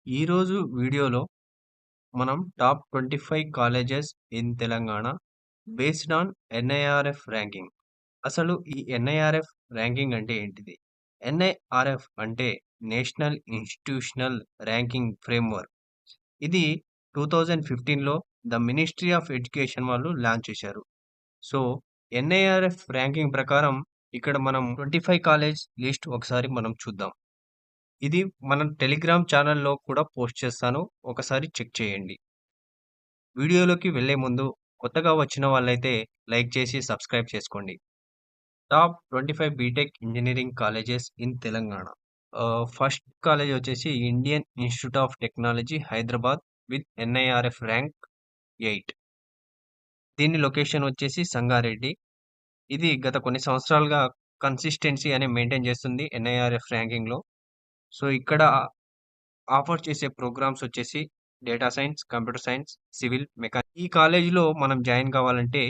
ఈరోజు వీడియోలో మనం top 25 colleges in Telangana based on NIRF ranking. అసలు ఈ ఎన్ఐఆర్ఎఫ్ ర్యాంకింగ్ అంటే ఏంటిది? ఎన్ఐఆర్ఎఫ్ అంటే నేషనల్ ఇన్స్టిట్యూషనల్ ర్యాంకింగ్ ఫ్రేమ్వర్క్. ఇది 2015లో ద మినిస్ట్రీ ఆఫ్ ఎడ్యుకేషన్ వాళ్ళు లాంచ్ చేశారు. సో ఎన్ఐఆర్ఎఫ్ ర్యాంకింగ్ ప్రకారం ఇక్కడ మనం 25 కాలేజ్ లిస్ట్ ఒకసారి మనం చూద్దాం. ఇది మన టెలిగ్రామ్ ఛానల్‌లో కూడా పోస్ట్ చేస్తాను. ఒకసారి చెక్ చేయండి. వీడియోలోకి వెళ్ళే ముందు కొత్తగా వచ్చిన వాళ్ళైతే లైక్ చేసి సబ్స్క్రైబ్ చేసుకోండి. Top 25 BTech engineering colleges in Telangana. First college వచ్చేసి Indian Institute of Technology Hyderabad with NIRF rank 8. దీని లొకేషన్ వచ్చేసి సంగారెడ్డి. ఇది గత కొన్ని సంవత్సరాలుగా కన్సిస్టెన్సీ అనే మెయింటైన్ చేస్తుంది ఎన్ఐఆర్ఎఫ్ ర్యాంకింగ్‌లో. సో ఇక్కడ ఆఫర్ చేసే ప్రోగ్రామ్స్ వచ్చేసి data science, computer science, civil, ఈ కాలేజీలో మనం జాయిన్ కావాలంటే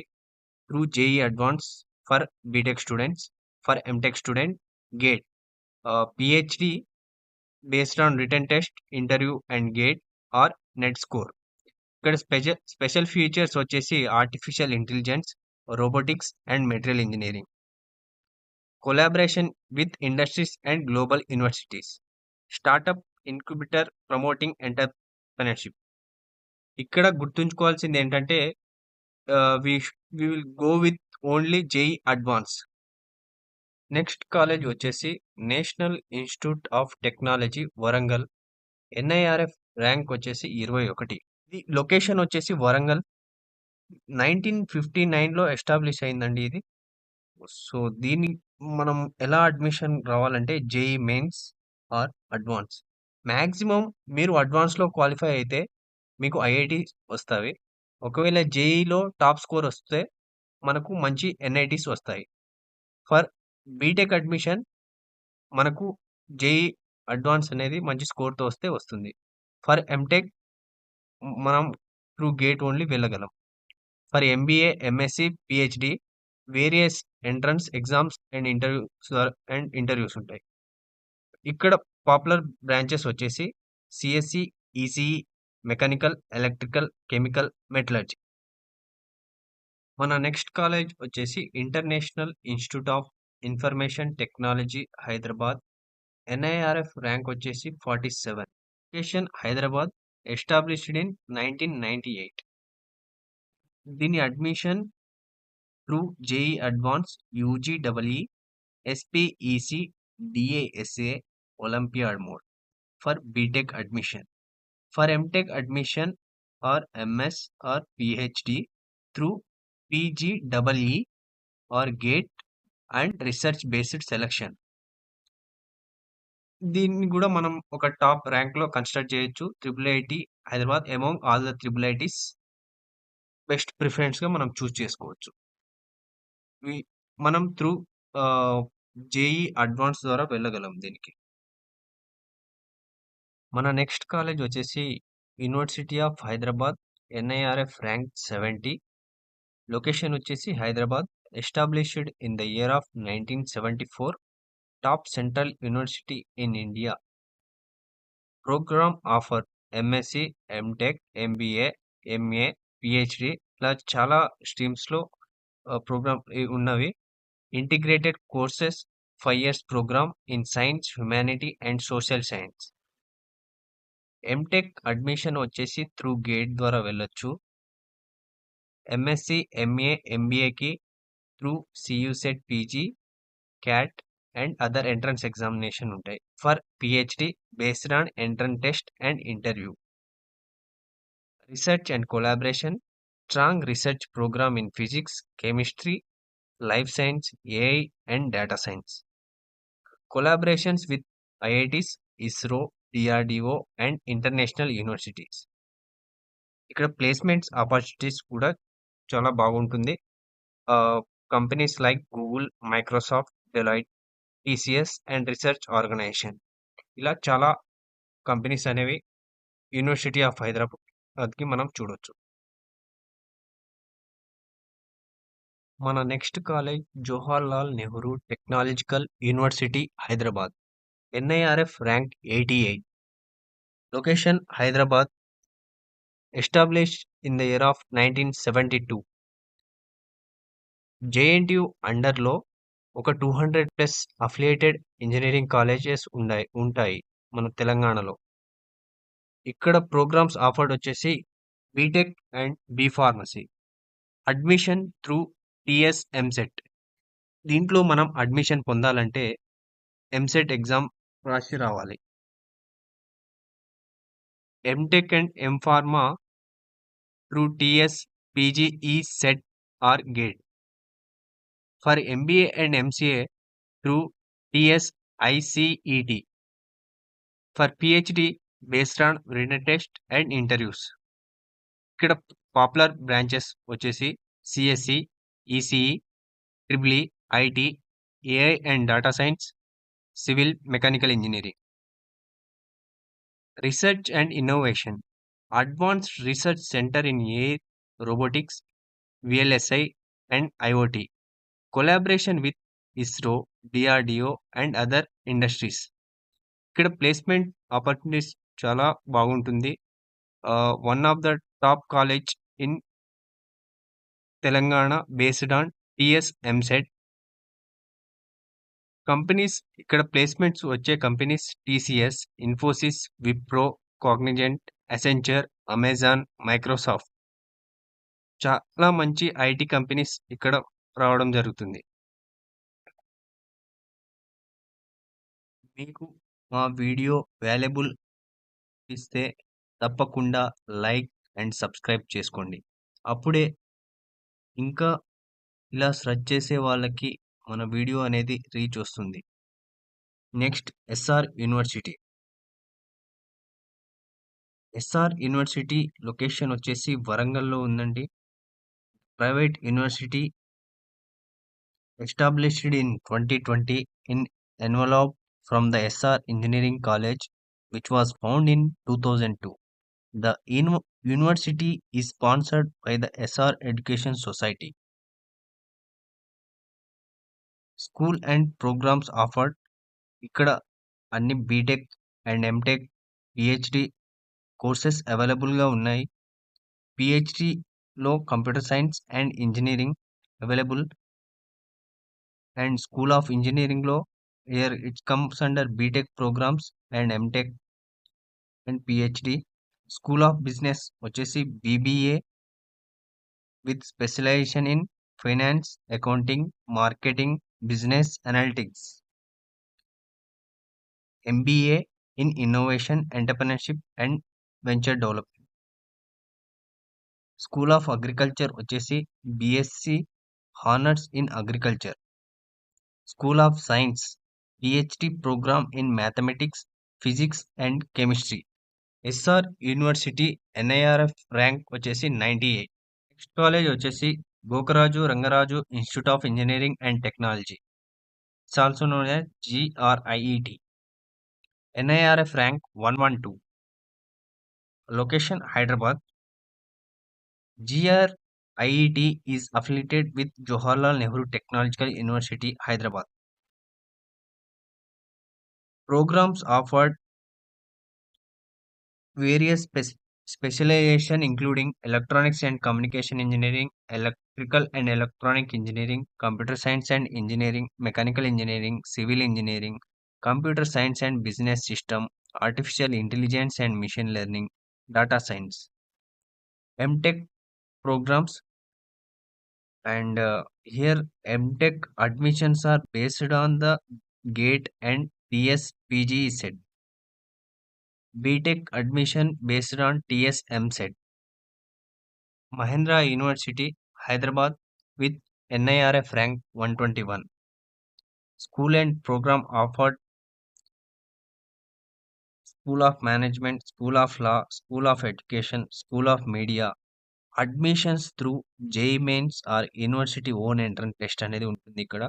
through JEE advance for BTech students, for MTech student, GATE, PhD based on written test, interview and GATE or NET score. ఇక్కడ special features వచ్చేసి artificial intelligence, robotics and material engineering, collaboration with industries and global universities, startup incubator promoting entrepreneurship. ఇక్కడ గుర్తుంచుకోవాల్సింది ఏంటంటే we will go with only JEE advance. Next college వచ్చేసి National Institute of Technology Warangal. NIRF rank వచ్చేసి 21. ఇది location వచ్చేసి Warangal. 1959లో establish అయిందండి ఇది. So దీన్ని మనం ఎలా అడ్మిషన్ రావాలంటే JEE mains or advance. Maximum మీరు అడ్వాన్స్‌లో క్వాలిఫై అయితే మీకు ఐఐటీ వస్తాయి. ఒకవేళ జేఈలో టాప్ స్కోర్ వస్తే మనకు మంచి ఎన్ఐటీస్ వస్తాయి. ఫర్ బీటెక్ అడ్మిషన్ మనకు జేఈ అడ్వాన్స్ అనేది మంచి స్కోర్‌తో వస్తే వస్తుంది. ఫర్ ఎంటెక్ మనం త్రూ గేట్ ఓన్లీ వెళ్ళగలం. For MBA, MSc, PhD various entrance exams and interviews ఉంటాయి. ఇక్కడ పాపులర్ బ్రాంచెస్ వచ్చేసి CSE, ECE, mechanical, electrical, chemical, metallurgy. మన నెక్స్ట్ కాలేజ్ వచ్చేసి International Institute of Information Technology Hyderabad. NIRF rank వచ్చేసి 47. Location Hyderabad. Established in 1998. దీని admission through JEE advance, UGEE, SPEC, DASA, olympiad mode for BTech admission. For MTech admission or MS or PhD through PGEE or GATE and research based selection. దీన్ని కూడా మనం ఒక top ర్యాంక్‌లో consider చేయొచ్చు. IIIT Hyderabad among all the IITs best ప్రిఫరెన్స్‌గా మనం choose చేసుకోవచ్చు. వి మనం త్రూ జేఈ అడ్వాన్స్ ద్వారా వెళ్ళగలం దీనికి. మన నెక్స్ట్ కాలేజ్ వచ్చేసి University of Hyderabad. NIRF rank 70. Location వచ్చేసి Hyderabad. Established in the year of 1974. Top central university in India. Program offer MSc, MTech, MBA, MA, PhD ఇలా చాలా స్ట్రీమ్స్‌లో ప్రోగ్రామ్ ఉన్నవి. Integrated courses 5 years program in science, humanity and social science. MTech admission వచ్చేసి through GATE ద్వారా వెళ్ళొచ్చు. MSc, MA, ఎంబీఏకి through CUCET PG, CAT and other entrance examination ఉంటాయి. For PhD based on entrance test and interview. Research and collaboration, strong research programme in physics, chemistry, life science, AI and data science. Collaborations with IITs, ISRO, DRDO and international universities. ఇక్కడ placements opportunities కూడా చాలా బాగుంటుంది. Companies like Google, Microsoft, Deloitte, TCS and research organisation ఇలా చాలా companies అనేవి university of హైదరాబాద్కి మనం చూడొచ్చు. మన next college Jawaharlal Nehru Technological University Hyderabad. NIRF rank 88. Location Hyderabad, established in the year of 1972. JNTU అండర్‌లో ఒక 200 ప్లస్ అఫిలియేటెడ్ ఇంజినీరింగ్ కాలేజెస్ ఉంటాయి మన తెలంగాణలో. ఇక్కడ ప్రోగ్రామ్స్ ఆఫర్డ్ వచ్చేసి BTech and B pharmacy. Admission through TS EAMCET. దీంట్లో మనం అడ్మిషన్ పొందాలంటే ఎంసెట్ ఎగ్జామ్ రాసి రావాలి. MTech and MPharma through TS PGECET or GATE. For MBA and MCA through TS ICET. For PhD based on written test and interviews. ఇక్కడ popular branches వచ్చేసి CSE, ECE, triple E, IT, AI and data science, civil mechanical engineering. Research and innovation. Advanced research centre in air, robotics, VLSI and IoT. Collaboration with ISRO, DRDO and other industries. ఇక్కడ placement opportunities చాలా బాగుంటుంది. One of the top college in Telangana based on TS EAMCET. Companies ఇక్కడ placements వచ్చే companies TCS, Infosys, Wipro, Cognizant, Accenture, Amazon, Microsoft. చాలా మంచి IT companies ఇక్కడ రావడం జరుగుతుంది. మీకు మా వీడియో వాల్యుబుల్ ఇస్తే తప్పకుండా లైక్ అండ్ సబ్స్క్రైబ్ చేసుకోండి. అప్పుడే ఇంకా ఇలా సెర్చ్ చేసే వాళ్ళకి మన వీడియో అనేది రీచ్ వస్తుంది. Next SR university. SR university location వచ్చేసి వరంగల్లో ఉందండి. Private university established in 2020 in envelope from the SR Engineering College, which was found in 2002. The university is sponsored by the SR Education Society. School and programs offered. ఇక్కడ అన్ని BTech and MTech, PhD courses అవైలబుల్గా ఉన్నాయి. పిహెచ్డిలో computer science and engineering available. And school of ఇంజనీరింగ్లో here it comes under BTech programs and MTech and PhD. School of Business వచ్చేసి BBA with specialization in finance, accounting, marketing, business analytics. MBA in innovation, entrepreneurship and venture development. School of Agriculture వచ్చేసి BSc Honors in Agriculture. School of Science PhD program in Mathematics, Physics and Chemistry. SR University NIRF rank వచ్చేసి 98. Next college వచ్చేసి Gokaraju Rangaraju Institute of engineering and Technology. It's also known as GRIET. NIRF rank 112. Location Hyderabad. GRIET is affiliated with Jawaharlal Nehru Technological University Hyderabad. Programs offered various specialization including electronics and communication engineering, electrical and electronic engineering, computer science and engineering, mechanical engineering, civil engineering, computer science and business system, artificial intelligence and machine learning, data science. MTech programs, and here MTech admissions are based on the GATE and TSPGE set. BTech admission based on TS MSET. Mahendra University, Hyderabad with NIRF rank 121. School and program offered School of Management, School of Law, School of Education, School of Media. Admissions through JEE Mains or University own entrance test అనేది ఉంటుంది ఇక్కడ.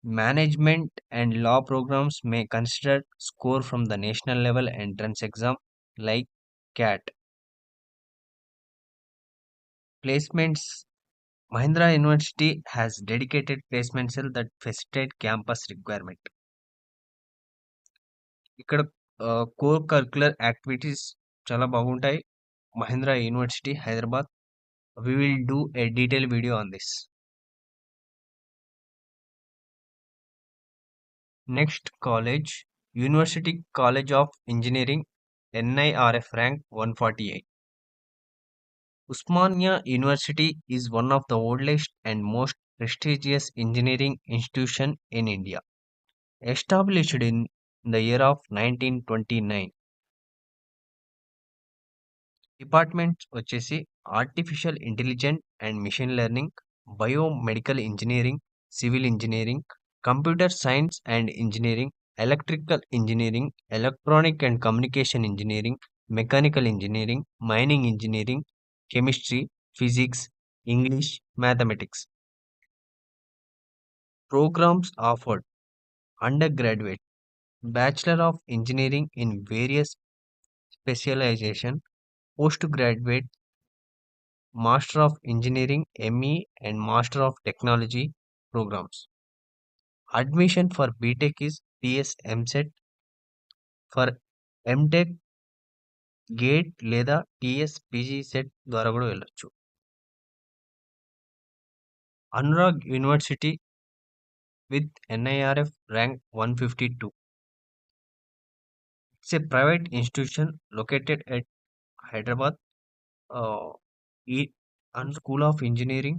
Management and law programs may consider score from the national level entrance exam like CAT. Placements. Mahindra University has dedicated placement cell that facilitate campus requirement. ఇక్కడ core curricular activities చాలా బాగుంటాయి. Mahindra university, Hyderabad. We will do a detailed video on this. Next college, University College of Engineering, NIRF rank 148. Usmania University is one of the oldest and most prestigious engineering institution in India. Established in the year of 1929. Departments వచ్చేసి artificial intelligent and machine learning, biomedical engineering, civil engineering, computer science and engineering, electrical engineering, electronic and communication engineering, mechanical engineering, mining engineering, chemistry, physics, English, mathematics. Programmes offered: undergraduate, bachelor of engineering in various specialisation, postgraduate, Master of Engineering (ME) and Master of Technology programs. Admission for BTech is TS MSET, for MTech gate లేదా TS PG set ద్వారా కూడా వెళ్ళొచ్చు. Anurag university with NIRF rank 152. It's a private institution located at Hyderabad. Uh, and School of Engineering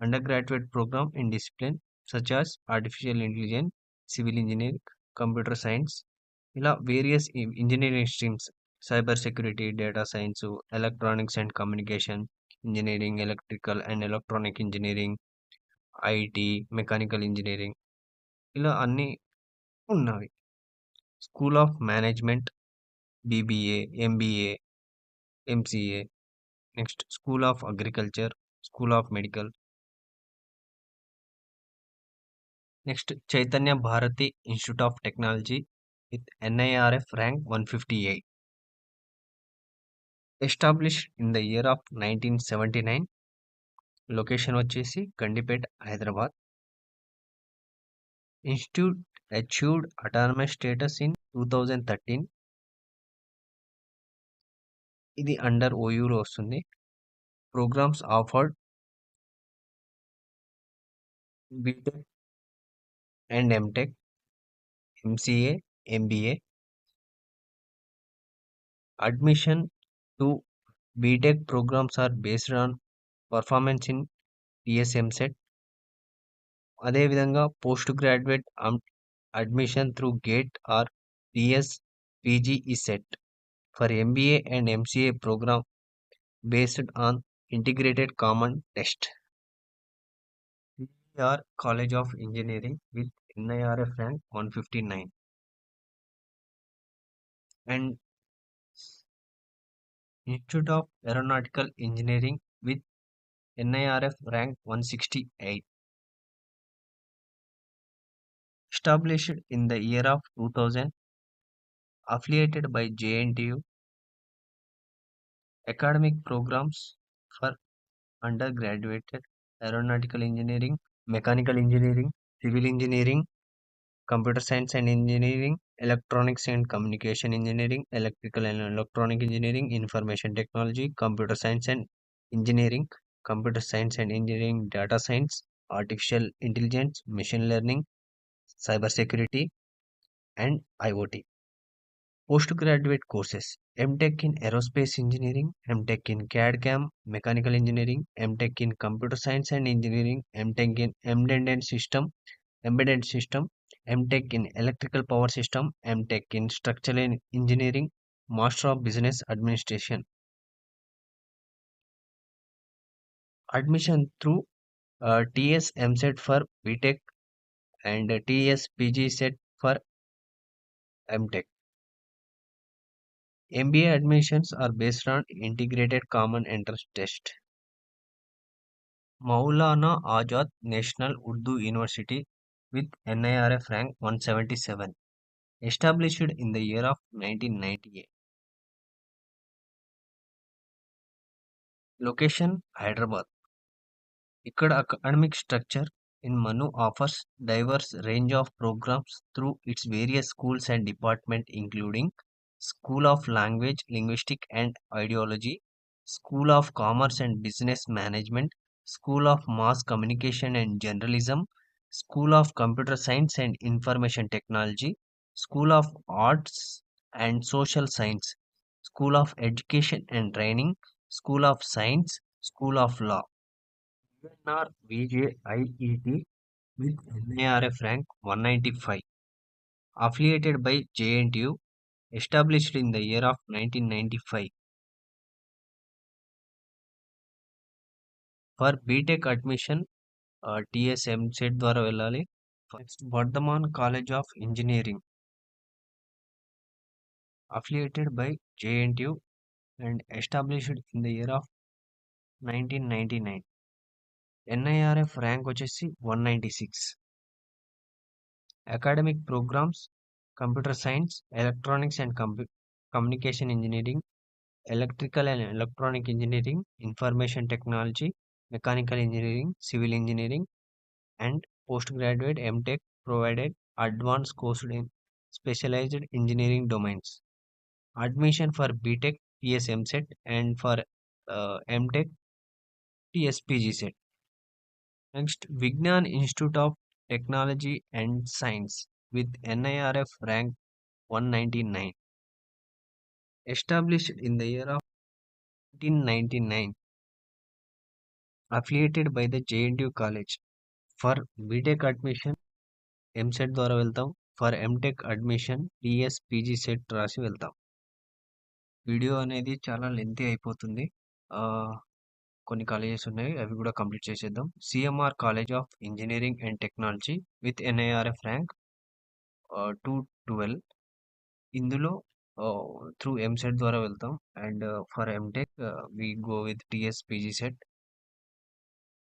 undergraduate program in discipline such as artificial intelligence, civil engineering, computer science, ఇలా various engineering streams, cyber security, data science, electronics and communication engineering, electrical and electronic engineering, IT, mechanical engineering, ఇలా అన్నీ ఉన్నవి. School of management, BBA, MBA, MCA. Next school of agriculture, school of medical. Next Chaitanya Bharathi institute of technology with NIRF rank 158. Established in the year of 1979. Location వచ్చేసి Gandipet, Hyderabad. Institute achieved autonomous status in 2013. ఇది under ఓయూలో వస్తుంది. Programs offered BTech and MTech, MCA, MBA. Admission to BTech programs are based on performance in TS EAMCET. అదేవిధంగా post graduate admission through GATE or TS PG is set. For MBA and MCA program based on integrated common test. PER College of Engineering with NIRF rank 159 and Institute of Aeronautical Engineering with NIRF rank 168. Established in the year of 2000, affiliated by JNTU. Academic programs for undergraduate aeronautical engineering, mechanical engineering, civil engineering, computer science and engineering, electronics and communication engineering, electrical and electronic engineering, information technology, computer science and engineering, computer science and engineering, data science, artificial intelligence, machine learning, cyber security, and IoT. Postgraduate courses: MTech in Aerospace Engineering, MTech in CAD/CAM, Mechanical Engineering, MTech in Computer Science and Engineering, MTech in Embedded System, MTech in Electrical Power System, MTech in Structural Engineering, Master of Business Administration. Admission through TS MSET for BTech and TS PG set for MTech. MBA admissions are based on integrated common entrance test. Maulana Azad National Urdu University with NIRF rank 177. Established in the year of 1998. Location Hyderabad. ఇక్కడ academic structure in Manu offers diverse range of programs through its various schools and departments including School of Language, Linguistic and Ideology, School of Commerce and Business Management, School of Mass Communication and Journalism, School of Computer Science and Information Technology, School of Arts and Social Science, School of Education and Training, School of Science, School of Law. UNR VJIET with NARF rank 195, affiliated by JNTU, established in the year of 1995. For BTech admission, TS MCET ద్వారా వెళ్ళాలి. Next, Vardhaman College of Engineering, affiliated by JNTU and established in the year of 1999. NIRF rank వచ్చేసి 196. Academic programs: Computer Science, Electronics and Communication Engineering, Electrical and Electronic Engineering, Information Technology, Mechanical Engineering, Civil Engineering, and postgraduate MTech provided advanced course in specialized engineering domains. Admission for BTech TS MCET and for MTech TS PG set. Next, Vignan Institute of Technology and Science with NIRF rank 199. Established in the year of 1999. Affiliated by the JNTU College. For BTech admission EAMCET ద్వారా వెళ్తాం. For MTech admission TS PG CET రాసి వెళ్తాం. Video అనేది చాలా lengthy అయిపోతుంది. ఆ, కొన్ని colleges ఉన్నాయి, అవి కూడా కంప్లీట్ చేసేద్దాం. CMR college of engineering and technology with NIRF rank 212. ఇందులో త్రూ ఎంసెట్ ద్వారా వెళ్తాం. And for MTech we go with TS PG CET.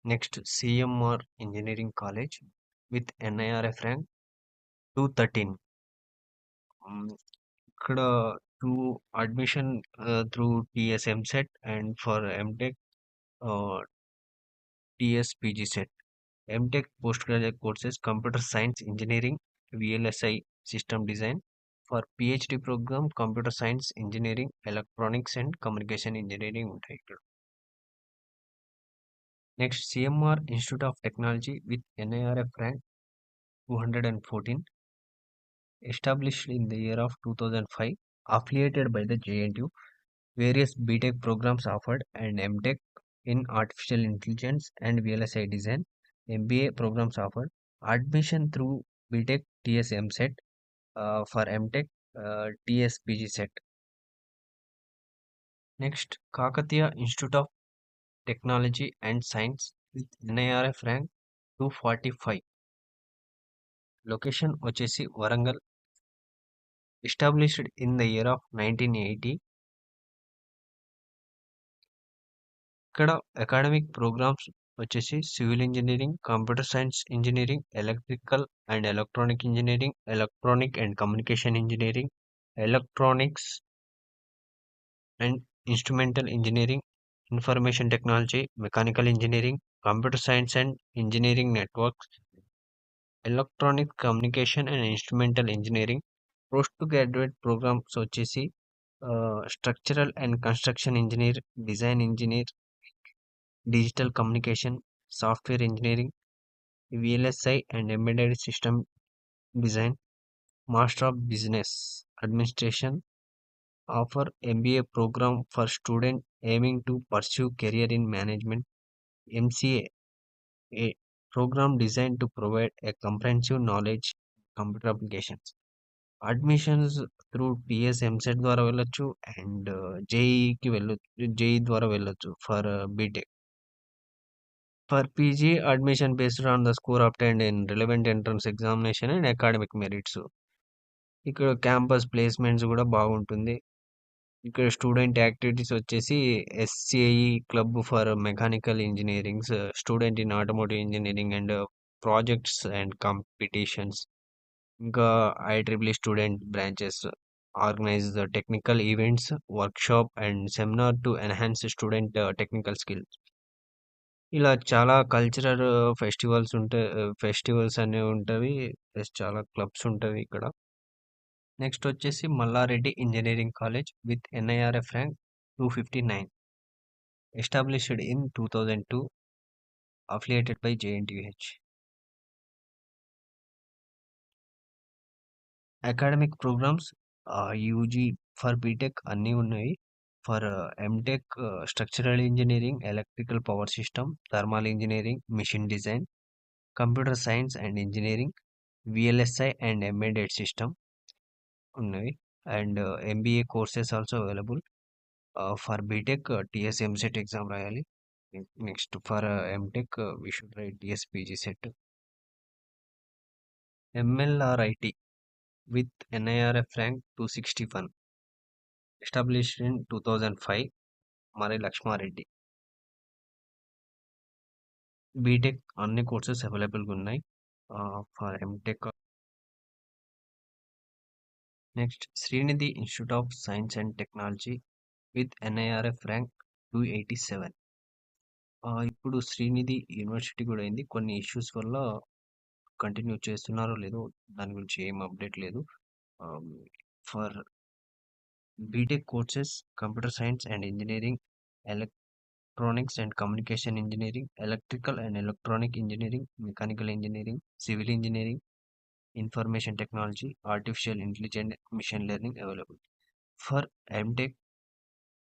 Next, CMR engineering college with NIRF rank 213. ఇక్కడ to admission through TS EAMCET and for MTech TS PG CET. MTech postgraduate courses computer science engineering, VLSI system design. For PhD programme computer science engineering, electronics and communication engineering ఉంటాయి ఇక్కడ. Next, CMR institute of Technology with NIRF rank 214, established in the year of 2005, affiliated by the JNTU. Various BTech programs offered and MTech in Artificial Intelligence and VLSI Design. MBA programs offered. Admission through BTech TS MSET, for MTech TS PG set. Next, Kakatiya Institute of Technology and Science with NIRF rank 245. Location వచ్చేసి Warangal. Established in the year of 1980. ఇక్కడ academic programs వచ్చేసి civil engineering, computer science engineering, electrical and electronic engineering, electronic and communication engineering, electronics and instrumental engineering, information technology, mechanical engineering, computer science and engineering networks, electronic communication and instrumental engineering. Post graduate programs వచ్చేసి structural and construction engineer, design engineer, digital communication, software engineering, VLSI and embedded system design. Master of Business Administration offer MBA program for student aiming to pursue career in management. MCA, a program designed to provide a comprehensive knowledge computer applications. Admissions through TS MSET ద్వారా వెళ్ళొచ్చు and జేఈకి వెళ్ళొచ్చు, JEE ద్వారా వెళ్ళొచ్చు for BTech. For PG, admission based on the score obtained in relevant entrance examination and academic merits. ఇక్కడ campus placements కూడా బాగుంటుంది. ఇక్కడ student activities వచ్చేసి SCI club for mechanical engineering, student in automotive engineering and projects and competitions. ఇంకా IEEE student branches organise the technical events, workshop and seminar to enhance student technical skills. ఇలా చాలా cultural festivals అనేవి ఉంటవి. Plus చాలా clubs ఉంటవి ఇక్కడ. Next వచ్చేసి Mallareddy engineering college with NIRF rank 259. Established in 2002. Affiliated by JNTUH. Academic programs UG for BTech అన్నీ ఉన్నాయి. For MTech structural engineering, electrical power system, thermal engineering, machine design, computer science and engineering, VLSI and embedded system ఉన్నవి. And MBA courses also available. For BTech TS EAMCET exam రాయాలి. Next for MTech we should write TS PG set. MLRIT with NIRF rank 261. Established in 2005. Mari Lakshmareddy. BTech అన్ని courses అవైలబుల్గా ఉన్నాయి. For MTech next Sreenidhi institute of science and technology with NIRF rank 287. ఇప్పుడు Srinidhi university కూడా అయింది. కొన్ని issues వల్ల continue చేస్తున్నారో లేదో దాని గురించి ఏం అప్డేట్ లేదు. For BTech courses computer science and engineering, electronics and communication engineering, electrical and electronic engineering, mechanical engineering, civil engineering, information technology, artificial intelligence, machine learning available. For MTech,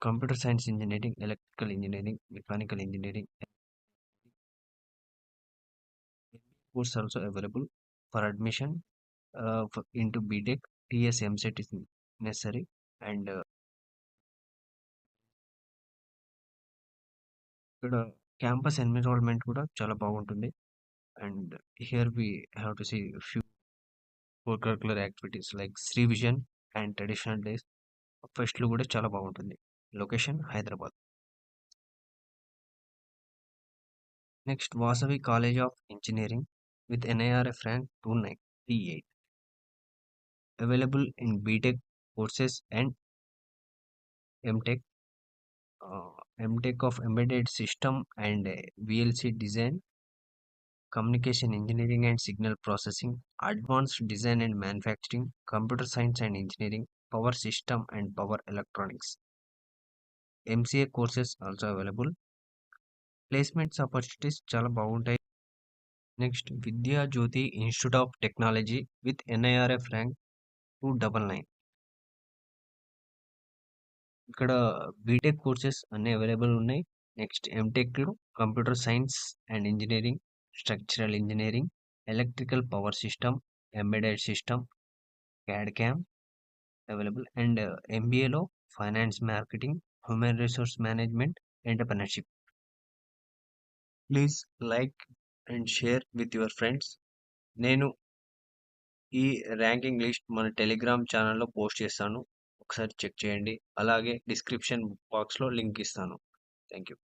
computer science engineering, electrical engineering, mechanical engineering course also available. For admission into BTech, TS MCET is necessary. And ఇక్కడ campus environment కూడా చాలా బాగుంటుంది. And here we have to see few co-curricular activities like Shri vision and traditional days ఫెస్ట్లు కూడా చాలా బాగుంటుంది. Location Hyderabad. Next Vasavi College of Engineering with NIRF rank 298. Available in BTech courses and MTech. MTech of embedded system and VLC design, communication engineering and signal processing, advanced design and manufacturing, computer science and engineering, power system and power electronics. MCA courses also available. Placements opportunities చాలా బాగుంటాయి. Next Vidya Jyothi Institute of Technology with NIRF rank 299. ఇక్కడ BTech courses అన్ని available ఉన్నాయి. Next ఎంటెక్లో computer science and engineering, structural engineering, electrical power system, embedded system, CAD CAM available. And MBAలో finance, marketing, human resource management, entrepreneurship. Please like and share with your friends. నేను ఈ ranking list మన Telegram ఛానల్లో post చేస్తాను. ఒకసారి check చేయండి. అలాగే description బాక్స్లో లింక్ ఇస్తాను. Thank you.